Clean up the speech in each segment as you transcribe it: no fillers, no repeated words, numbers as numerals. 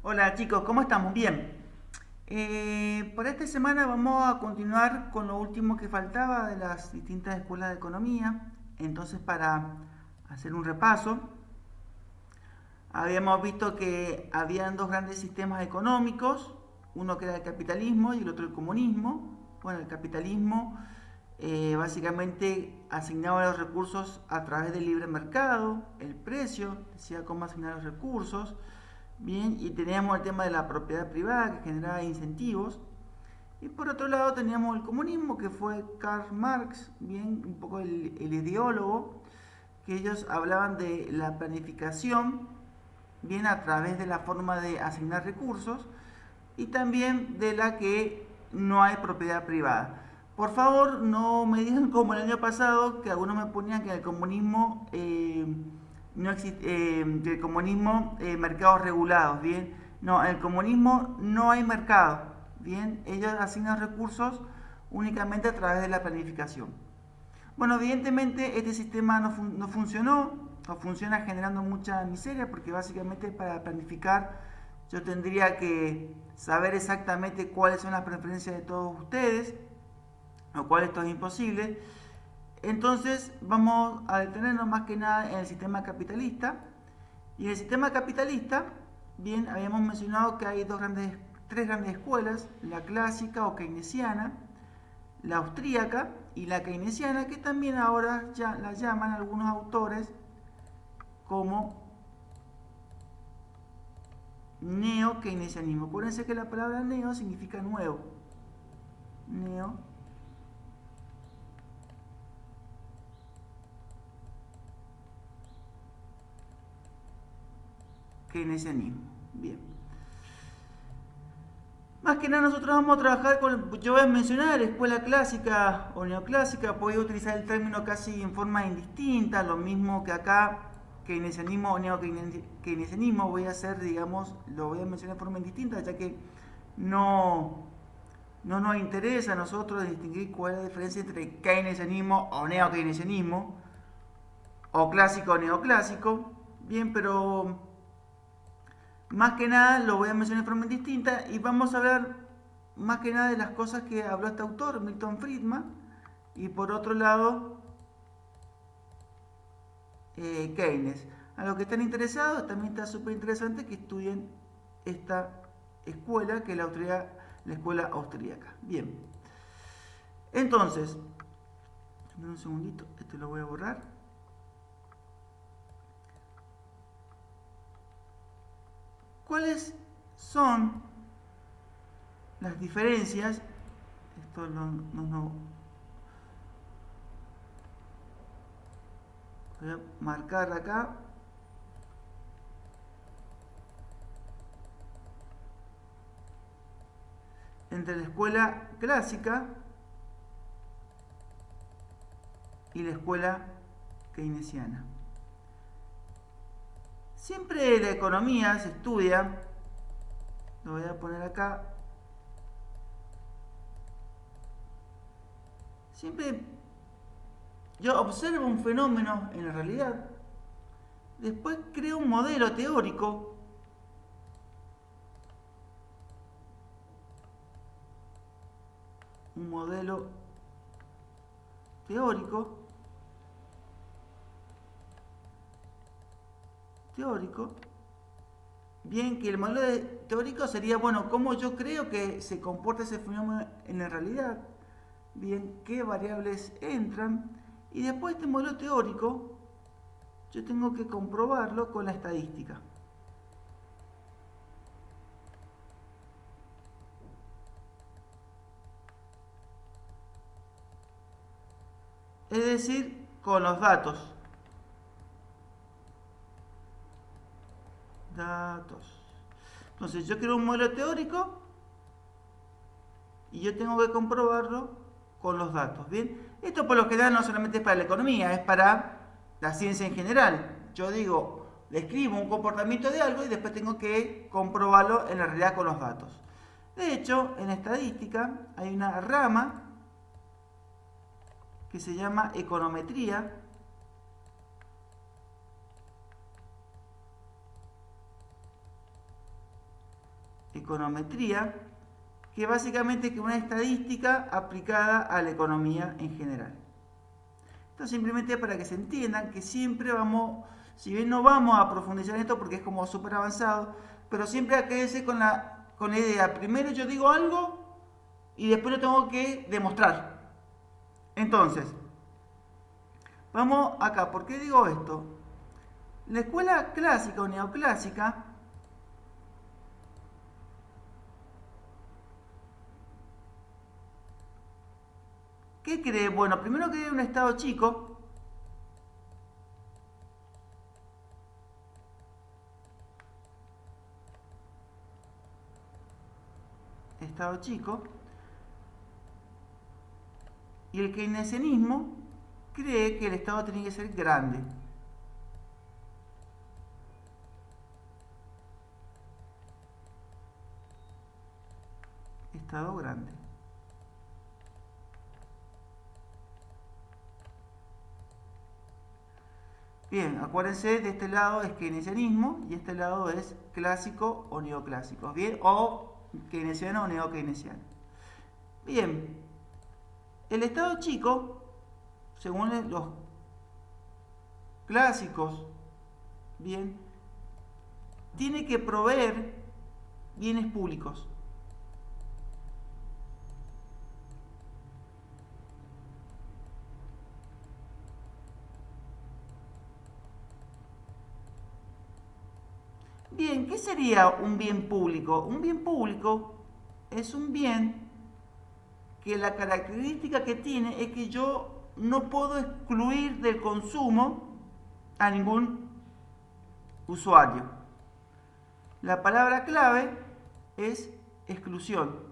Hola chicos, ¿cómo estamos? Bien. Por esta semana vamos a continuar con lo último que faltaba de las distintas escuelas de economía. Entonces, para hacer un repaso, habíamos visto que habían dos grandes sistemas económicos, uno que era el capitalismo y el otro el comunismo. Bueno, el capitalismo básicamente asignaba los recursos a través del libre mercado, el precio decía cómo asignar los recursos. Bien, y teníamos el tema de la propiedad privada que generaba incentivos. Y por otro lado teníamos el comunismo, que fue Karl Marx, bien, un poco el ideólogo, que ellos hablaban de la planificación, bien, a través de la forma de asignar recursos y también de la que no hay propiedad privada. Por favor, no me digan como el año pasado, que algunos me ponían que el comunismo no existe, del comunismo mercados regulados, bien. No, en el comunismo no hay mercado, bien. Ellos asignan recursos únicamente a través de la planificación. Bueno, evidentemente este sistema no funcionó, o funciona generando mucha miseria, porque básicamente para planificar yo tendría que saber exactamente cuáles son las preferencias de todos ustedes, lo cual esto es imposible. Entonces vamos a detenernos más que nada en el sistema capitalista. Y en el sistema capitalista, bien, habíamos mencionado que hay tres grandes escuelas, la clásica o keynesiana, la austríaca y la keynesiana, que también ahora ya la llaman algunos autores como neo-keynesianismo. Acuérdense que la palabra neo significa nuevo. Neo-keynesianismo. Bien. Más que nada nosotros vamos a trabajar con, yo voy a mencionar escuela clásica o neoclásica, voy utilizar el término casi en forma indistinta, lo mismo que acá, keynesianismo o neo-keynesianismo, voy a hacer, digamos, lo voy a mencionar en forma indistinta, ya que no, no nos interesa a nosotros distinguir cuál es la diferencia entre keynesianismo o neo-keynesianismo, o clásico o neoclásico, bien, pero más que nada lo voy a mencionar de forma distinta y vamos a hablar más que nada de las cosas que habló este autor, Milton Friedman, y por otro lado, Keynes. A los que están interesados, también está súper interesante que estudien esta escuela, que es la escuela austríaca. Bien, entonces, un segundito, esto lo voy a borrar. ¿Cuáles son las diferencias? Esto no voy a marcar acá. Entre la escuela clásica y la escuela keynesiana. Siempre la economía se estudia, lo voy a poner acá, siempre yo observo un fenómeno en la realidad, después creo un modelo teórico, un modelo teórico, bien, que el modelo teórico sería, bueno, cómo yo creo que se comporta ese fenómeno en la realidad, bien, qué variables entran, y después este modelo teórico yo tengo que comprobarlo con la estadística. Es decir, con los datos. Entonces yo creo un modelo teórico y yo tengo que comprobarlo con los datos. Bien, esto por lo general no solamente es para la economía, es para la ciencia en general. Yo digo, describo un comportamiento de algo y después tengo que comprobarlo en la realidad con los datos. De hecho, en estadística hay una rama que se llama econometría, econometría, que básicamente es una estadística aplicada a la economía en general. Esto simplemente para que se entiendan que siempre vamos, si bien no vamos a profundizar en esto porque es como súper avanzado, pero siempre hay que quedarse con la idea, primero yo digo algo y después lo tengo que demostrar. Entonces, vamos acá, ¿por qué digo esto? La escuela clásica o neoclásica ¿qué cree? Bueno, primero cree un estado chico, estado chico, y el keynesianismo cree que el estado tiene que ser grande. Estado grande. Bien, acuérdense, de este lado es keynesianismo y este lado es clásico o neoclásico, ¿bien? O keynesiano o neokeynesiano. Bien, el estado chico, según los clásicos, bien, tiene que proveer bienes públicos. Bien, ¿qué sería un bien público? Un bien público es un bien que la característica que tiene es que yo no puedo excluir del consumo a ningún usuario. La palabra clave es exclusión.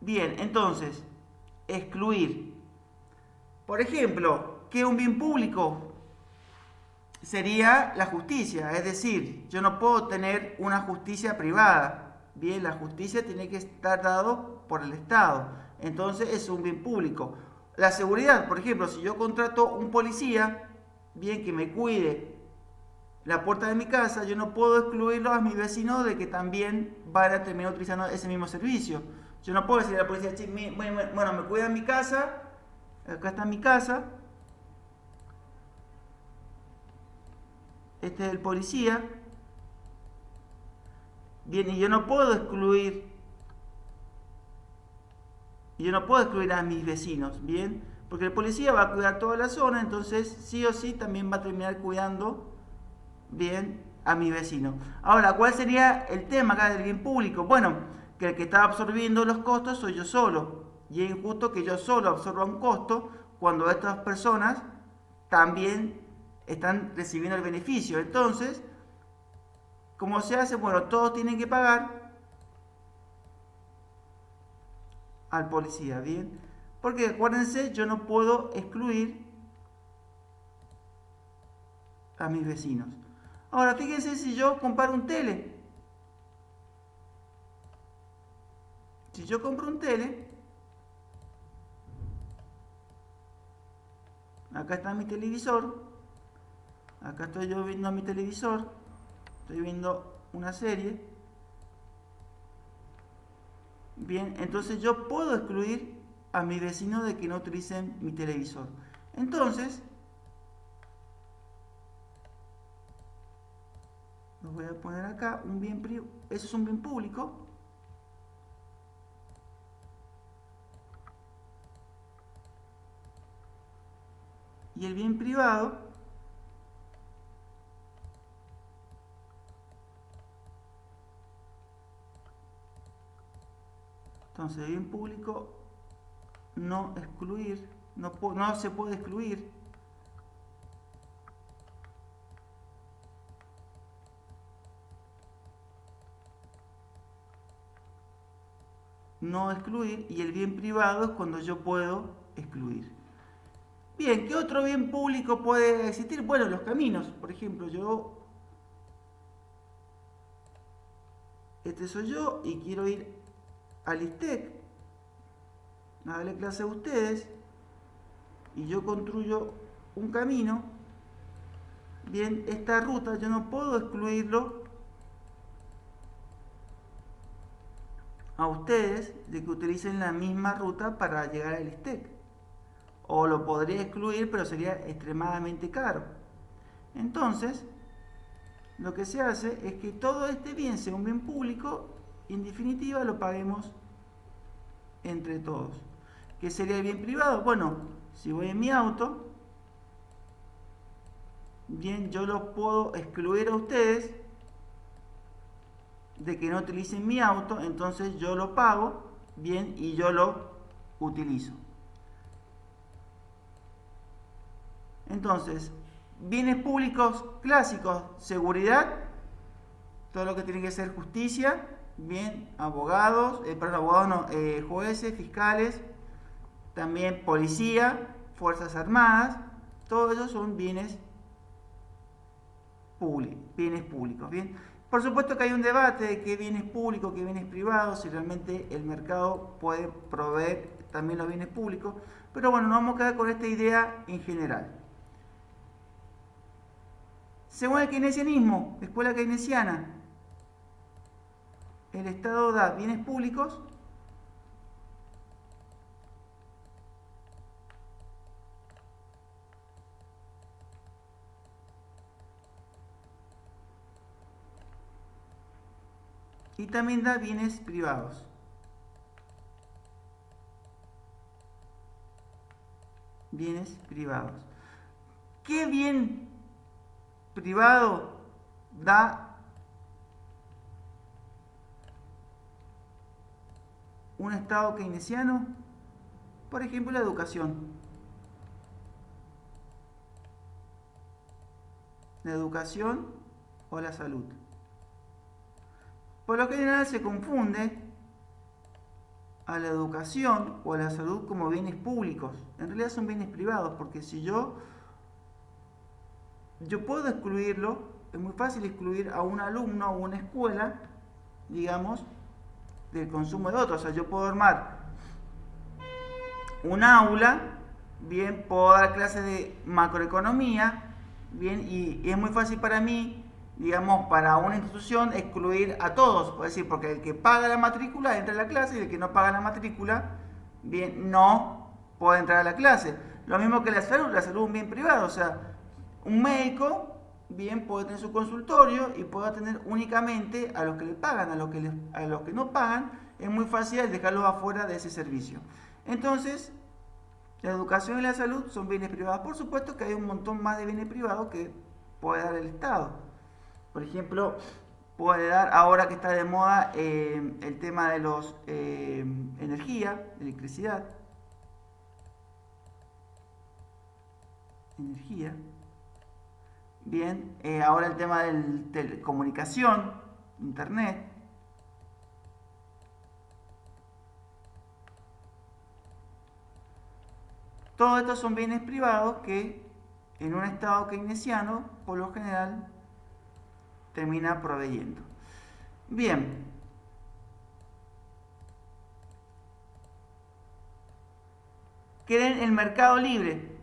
Bien, entonces, excluir. Por ejemplo, ¿qué es un bien público? Sería la justicia, es decir, yo no puedo tener una justicia privada. Bien, la justicia tiene que estar dado por el Estado. Entonces es un bien público. La seguridad, por ejemplo, si yo contrato un policía, bien, que me cuide la puerta de mi casa, yo no puedo excluirlo a mis vecinos de que también van a terminar utilizando ese mismo servicio. Yo no puedo decir a la policía, bueno, me cuidan mi casa, acá está mi casa, este es el policía, bien, y yo no puedo excluir a mis vecinos, bien, porque el policía va a cuidar toda la zona, entonces sí o sí también va a terminar cuidando bien a mi vecino. Ahora, ¿cuál sería el tema acá del bien público? Bueno, que el que está absorbiendo los costos soy yo solo. Y es injusto que yo solo absorba un costo cuando estas personas también están recibiendo el beneficio. Entonces, ¿cómo se hace? Bueno, todos tienen que pagar al policía, ¿bien? Porque acuérdense, yo no puedo excluir a mis vecinos. Ahora, fíjense si yo comparo un tele. Si yo compro un tele, acá está mi televisor, acá estoy yo viendo mi televisor, estoy viendo una serie. Bien, entonces yo puedo excluir a mi vecino de que no utilicen mi televisor. Entonces, lo voy a poner acá, un bien privado, eso es un bien público. Y el bien privado entonces el bien público no excluir, no se puede excluir. No excluir, y el bien privado es cuando yo puedo excluir. Bien, ¿qué otro bien público puede existir? Bueno, los caminos, por ejemplo, este soy yo y quiero ir al ISTEC. a darle clase a ustedes y yo construyo un camino, bien, esta ruta yo no puedo excluirlo a ustedes de que utilicen la misma ruta para llegar al STEC. O lo podría excluir, pero sería extremadamente caro. Entonces, lo que se hace es que todo este bien sea un bien público y en definitiva lo paguemos entre todos. ¿Qué sería el bien privado? Bueno, si voy en mi auto, bien, yo los puedo excluir a ustedes de que no utilicen mi auto, entonces yo lo pago, bien, y yo lo utilizo. Entonces, bienes públicos clásicos, seguridad, todo lo que tiene que ser justicia, bien, abogados, jueces, fiscales, también policía, fuerzas armadas, todos esos son bienes públicos, bien. Por supuesto que hay un debate de qué bienes públicos, qué bienes privados, si realmente el mercado puede proveer también los bienes públicos, pero bueno, nos vamos a quedar con esta idea en general. Según el keynesianismo, escuela keynesiana, el Estado da bienes públicos y también da bienes privados. Bienes privados. ¿Qué bien privado da un Estado keynesiano? Por ejemplo, la educación. La educación o la salud. Por lo general se confunde a la educación o a la salud como bienes públicos. En realidad son bienes privados, porque si yo puedo excluirlo, es muy fácil excluir a un alumno o una escuela, digamos, del consumo de otros. O sea, yo puedo armar un aula, bien, puedo dar clases de macroeconomía, bien, y es muy fácil para mí, digamos, para una institución excluir a todos, es decir, porque el que paga la matrícula entra a la clase y el que no paga la matrícula, bien, no puede entrar a la clase. Lo mismo que la salud es un bien privado, o sea, un médico, bien, puede tener su consultorio y puede atender únicamente a los que le pagan, a los que no pagan, es muy fácil dejarlos afuera de ese servicio. Entonces, la educación y la salud son bienes privados. Por supuesto que hay un montón más de bienes privados que puede dar el Estado. Por ejemplo, puede dar, ahora que está de moda, el tema de los energía, electricidad, energía. Bien, ahora el tema de telecomunicación, internet. Todos estos son bienes privados que en un estado keynesiano, por lo general, termina proveyendo. Bien. ¿Quieren el mercado libre?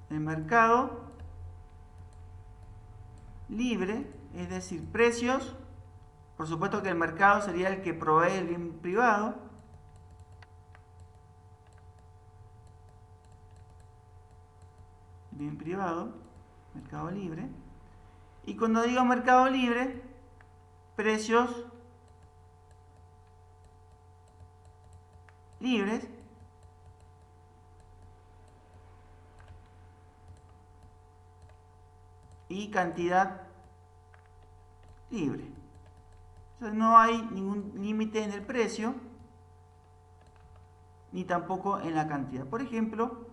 El mercado libre, es decir, precios. Por supuesto que el mercado sería el que provee el bien privado. Bien privado, mercado libre. Y cuando digo mercado libre, precios libres y cantidad libre. O sea, no hay ningún límite en el precio ni tampoco en la cantidad. Por ejemplo,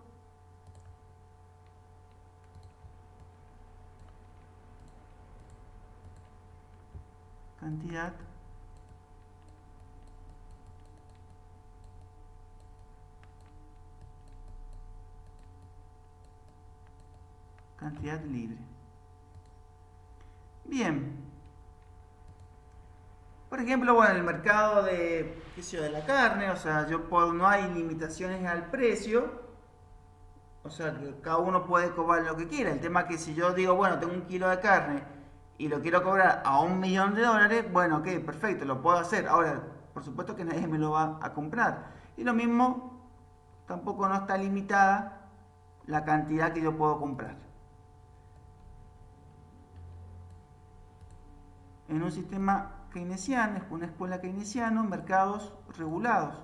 cantidad libre. Bien. Por ejemplo, bueno, el mercado de, qué sé yo, de la carne, o sea, no hay limitaciones al precio, o sea, que cada uno puede cobrar lo que quiera. El tema es que si yo digo, bueno, tengo un kilo de carne y lo quiero cobrar a $1.000.000, bueno, ok, perfecto, lo puedo hacer. Ahora, por supuesto que nadie me lo va a comprar. Y lo mismo, tampoco no está limitada la cantidad que yo puedo comprar. En un sistema keynesiano, una escuela keynesiana, mercados regulados.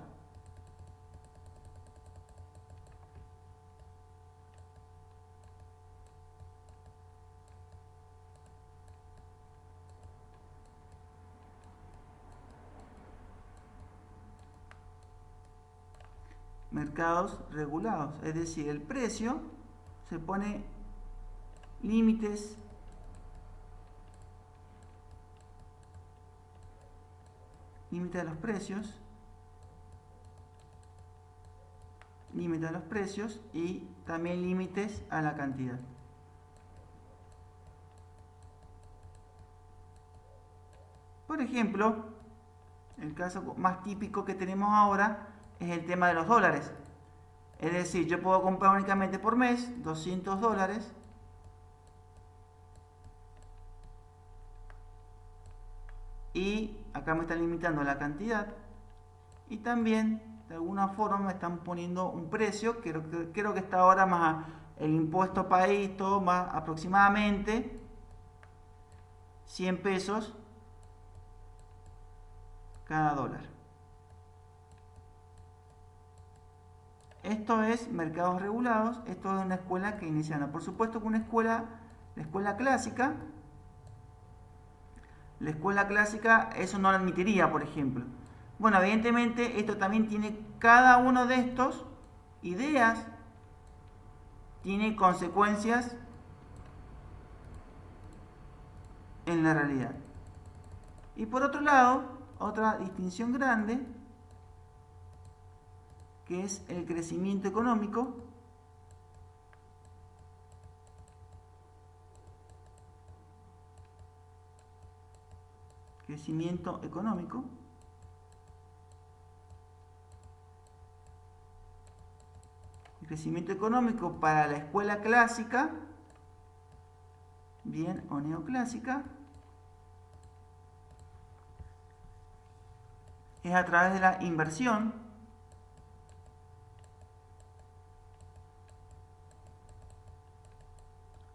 Mercados regulados, es decir, el precio se pone límites límite de los precios, límite a los precios y también límites a la cantidad. Por ejemplo, el caso más típico que tenemos ahora es el tema de los dólares. Es decir, yo puedo comprar únicamente por mes $200 y acá me están limitando la cantidad y también de alguna forma me están poniendo un precio, creo que está ahora más el impuesto país, todo más aproximadamente 100 pesos cada dólar. Esto es mercados regulados, esto es una escuela keynesiana. Por supuesto que la escuela clásica eso no lo admitiría, por ejemplo. Bueno, evidentemente esto también tiene, cada uno de estos ideas tiene consecuencias en la realidad. Y por otro lado, otra distinción grande, que es el crecimiento económico. Crecimiento económico. El crecimiento económico para la escuela clásica, bien, o neoclásica, es a través de la inversión.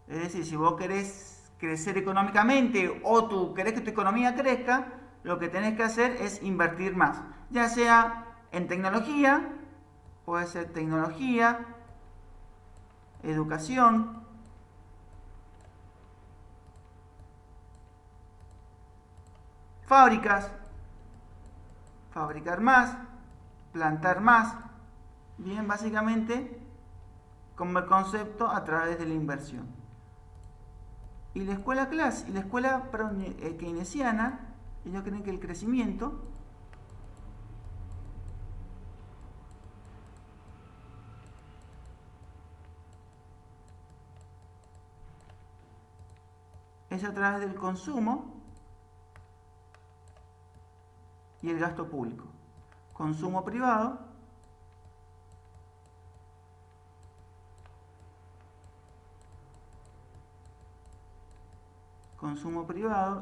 Es decir, si vos querés crecer económicamente o tú querés que tu economía crezca, lo que tenés que hacer es invertir más. Ya sea en tecnología, puede ser tecnología, educación, fábricas, fabricar más, plantar más. Bien, básicamente como el concepto a través de la inversión. Y la escuela keynesiana, ellos creen que el crecimiento es a través del consumo y el gasto público. Consumo privado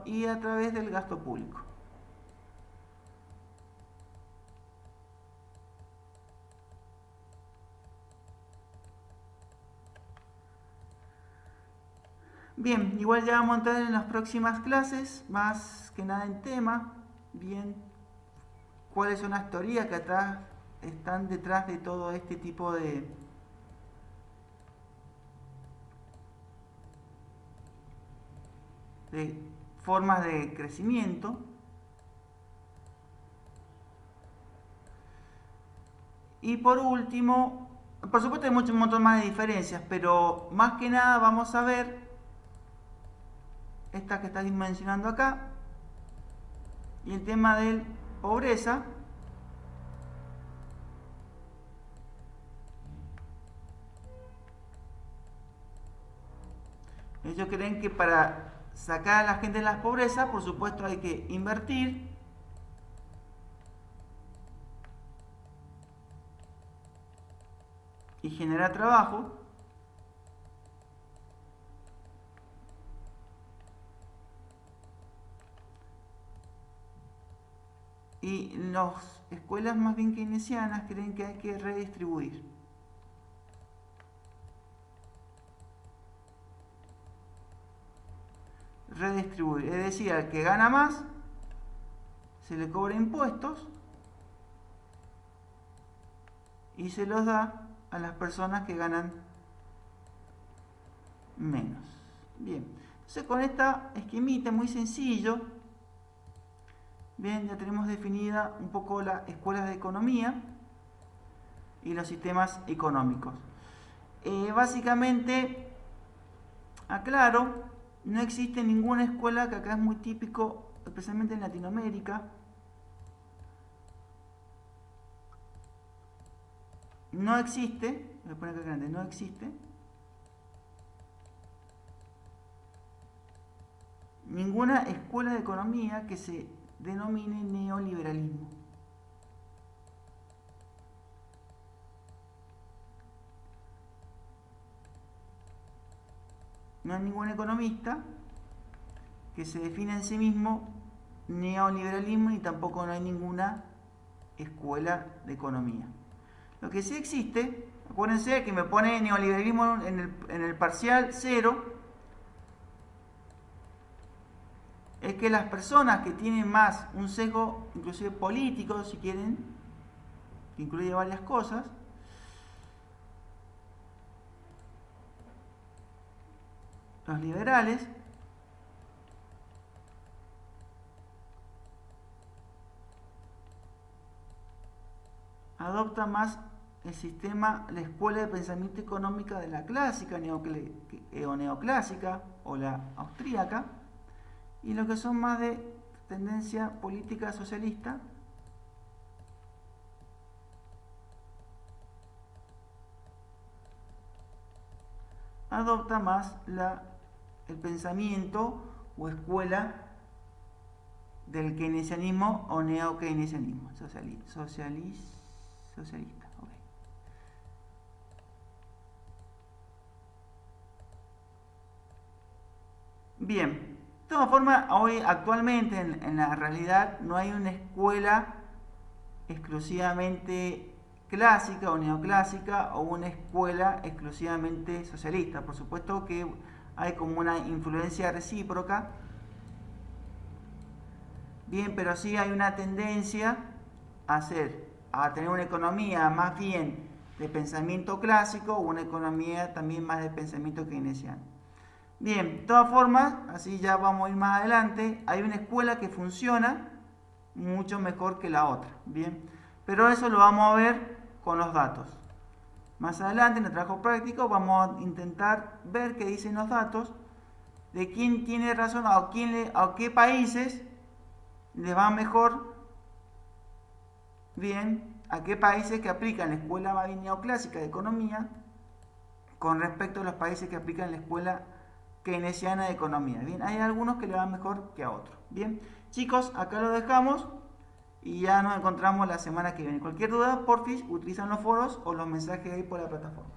y a través del gasto público. Bien, igual ya vamos a entrar en las próximas clases, más que nada en tema, bien, cuáles son las teorías que atrás están detrás de todo este tipo de formas de crecimiento. Y por último, por supuesto hay un montón más de diferencias, pero más que nada vamos a ver estas que estoy mencionando acá y el tema de pobreza. Ellos creen que para sacar a la gente de la pobreza, por supuesto hay que invertir y generar trabajo. Y las escuelas más bien keynesianas creen que hay que redistribuir. Redistribuir, es decir, al que gana más se le cobra impuestos y se los da a las personas que ganan menos. Bien, entonces con esta esquemita muy sencillo, bien, ya tenemos definida un poco las escuelas de economía y los sistemas económicos. Básicamente, aclaro, no existe ninguna escuela, que acá es muy típico, especialmente en Latinoamérica. No existe, voy a poner acá grande, no existe ninguna escuela de economía que se denomine neoliberalismo. No hay ningún economista que se define en sí mismo neoliberalismo, ni tampoco no hay ninguna escuela de economía. Lo que sí existe, acuérdense que me pone neoliberalismo en el parcial 0, es que las personas que tienen más un sesgo, inclusive político, si quieren, que incluye varias cosas, los liberales, adoptan más el sistema, la escuela de pensamiento económica de la clásica o neoclásica o la austríaca, y los que son más de tendencia política socialista adopta más el pensamiento o escuela del keynesianismo o neo-keynesianismo socialista. Okay. Bien, de todas formas, hoy actualmente en la realidad no hay una escuela exclusivamente clásica o neoclásica o una escuela exclusivamente socialista. Por supuesto que hay como una influencia recíproca. Bien, pero sí hay una tendencia a tener una economía más bien de pensamiento clásico o una economía también más de pensamiento keynesiano. Bien, de todas formas, así ya vamos a ir más adelante, hay una escuela que funciona mucho mejor que la otra. Bien, pero eso lo vamos a ver con los datos. Más adelante en el trabajo práctico vamos a intentar ver qué dicen los datos, de quién tiene razón, a qué países les va mejor, bien, a qué países que aplican la escuela más bien neoclásica de economía con respecto a los países que aplican la escuela keynesiana de economía. Bien, hay algunos que le van mejor que a otros. Bien, chicos, acá lo dejamos y ya nos encontramos la semana que viene. Cualquier duda, porfis, utilizan los foros o los mensajes ahí por la plataforma.